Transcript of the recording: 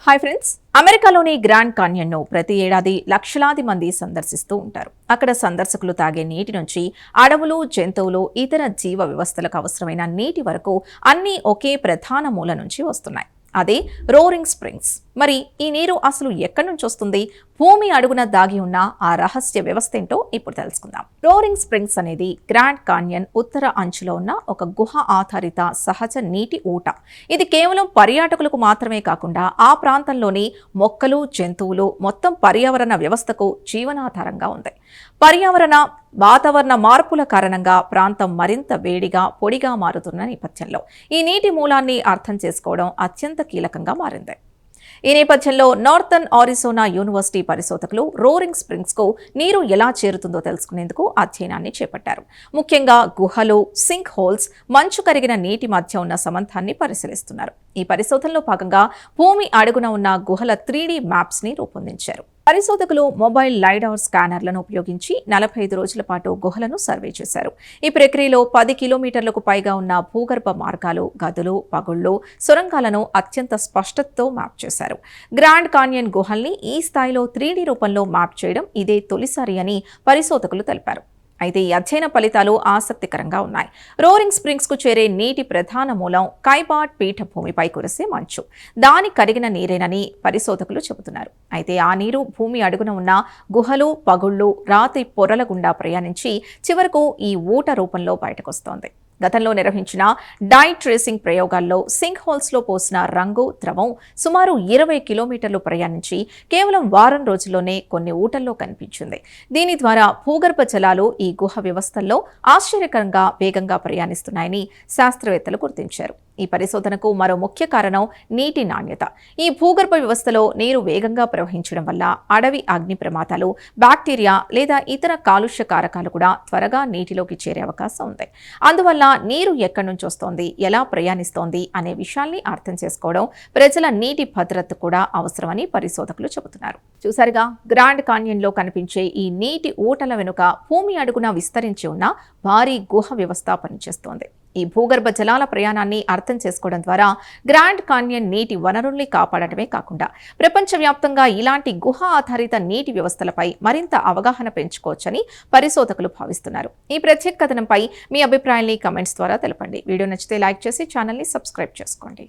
Hi friends, అమెరికాలోని grand కాన్యన్ను ప్రతి ఏడాది లక్షలాది మంది సందర్శిస్తూ ఉంటారు. అక్కడ సందర్శకులు తాగే నీటి నుంచి అడవులు, జంతువులు, ఇతర జీవ వ్యవస్థలకు అవసరమైన నీటి వరకు అన్నీ ఒకే ప్రధాన మూల నుంచి వస్తున్నాయి. అదే రోరింగ్ స్ప్రింగ్స్. మరి ఈ నీరు అసలు ఎక్కడి నుంచి వస్తుంది? భూమి అడుగున దాగి ఉన్న ఆ రహస్య వ్యవస్థ ఏంటో ఇప్పుడు తెలుసుకుందాం. రోరింగ్ స్ప్రింగ్స్ అనేది గ్రాండ్ కాన్యన్ ఉత్తర అంచులో ఉన్న ఒక గుహ ఆధారిత సహజ నీటి ఊట. ఇది కేవలం పర్యాటకులకు మాత్రమే కాకుండా ఆ ప్రాంతంలోని మొక్కలు, జంతువులు, మొత్తం పర్యావరణ వ్యవస్థకు జీవనాధారంగా ఉంది. వాతావరణ మార్పుల కారణంగా ప్రాంతం మరింత వేడిగా, పొడిగా మారుతున్న నేపథ్యంలో ఈ నీటి మూలాన్ని అర్థం చేసుకోవడం అత్యంత కీలకంగా మారింది. ఈ నేపథ్యంలో నార్థర్న్ ఆరిజోనా యూనివర్సిటీ పరిశోధకులు రోరింగ్ స్ప్రింగ్స్ కు నీరు ఎలా చేరుతుందో తెలుసుకునేందుకు అధ్యయనాన్ని చేపట్టారు. ముఖ్యంగా గుహలు, సింక్ హోల్స్, మంచు కరిగిన నీటి మధ్య ఉన్న సంబంధాన్ని పరిశీలిస్తున్నారు. ఈ పరిశోధనలో భాగంగా భూమి అడుగున ఉన్న గుహల 3D మ్యాప్స్ ని రూపొందించారు. పరిశోధకులు మొబైల్ లైడార్ స్కానర్లను ఉపయోగించి 45 రోజుల పాటు గుహలను సర్వే చేశారు. ఈ ప్రక్రియలో 10 కిలోమీటర్లకు పైగా ఉన్న భూగర్భ మార్గాలు, గదులు, పగుళ్లు, సొరంగాలను అత్యంత స్పష్టతతో మ్యాప్ చేశారు. గ్రాండ్ కాన్యన్ గుహల్ని ఈ స్థాయిలో 3D రూపంలో మ్యాప్ చేయడం ఇదే తొలిసారి అని పరిశోధకులు తెలిపారు. అయితే ఈ అధ్యయన ఫలితాలు ఆసక్తికరంగా ఉన్నాయి. రోరింగ్ స్ప్రింగ్స్ కు చేరే నీటి ప్రధాన మూలం కైబాట్ పీఠభూమిపై కురిసే మంచు. దాని కరిగిన నీరేనని పరిశోధకులు చెబుతున్నారు. అయితే ఆ నీరు భూమి అడుగున ఉన్న గుహలు, పగుళ్లు, రాతి పొరల గుండా ప్రయాణించి చివరకు ఈ ఊట రూపంలో బయటకొస్తోంది. గతంలో నిర్వహించిన డై ట్రేసింగ్ ప్రయోగాల్లో సింక్ హోల్స్ లో పోసిన రంగు, ద్రవం సుమారు 20 కిలోమీటర్లు ప్రయాణించి కేవలం వారం రోజుల్లోనే కొన్ని ఊటల్లో కనిపించింది. దీని ద్వారా భూగర్భ జలాలు ఈ గుహ వ్యవస్థల్లో ఆశ్చర్యకరంగా వేగంగా ప్రయాణిస్తున్నాయని శాస్త్రవేత్తలు గుర్తించారు. ఈ పరిశోధనకు మరో ముఖ్య కారణం నీటి నాణ్యత. ఈ భూగర్భ వ్యవస్థలో నీరు వేగంగా ప్రవహించడం వల్ల అడవి అగ్ని ప్రమాదాలు, బ్యాక్టీరియా లేదా ఇతర కాలుష్య కారకాలు కూడా త్వరగా నీటిలోకి చేరే అవకాశం ఉంది. అందువల్ల నీరు ఎక్కడి నుంచి వస్తోంది, ఎలా ప్రయాణిస్తోంది అనే విషయాల్ని అర్థం చేసుకోవడం ప్రజల నీటి భద్రత కూడా అవసరమని పరిశోధకులు చెబుతున్నారు. చూసారుగా, గ్రాండ్ కాన్యన్ లో కనిపించే ఈ నీటి ఊటల వెనుక భూమి అడుగున విస్తరించి ఉన్న భారీ గుహ వ్యవస్థ పనిచేస్తోంది. ఈ భూగర్భ జలాల ప్రయాణాన్ని అర్థం చేసుకోవడం ద్వారా గ్రాండ్ కాన్యన్ నీటి వనరుల్ని కాపాడటమే కాకుండా ప్రపంచవ్యాప్తంగా ఇలాంటి గుహ ఆధారిత నీటి వ్యవస్థలపై మరింత అవగాహన పెంచుకోవచ్చని పరిశోధకులు భావిస్తున్నారు. ఈ ప్రత్యేక కథనంపై మీ అభిప్రాయాన్ని కమెంట్స్ ద్వారా తెలపండి. వీడియో నచ్చితే లైక్ చేసి ఛానల్ని సబ్స్క్రైబ్ చేసుకోండి.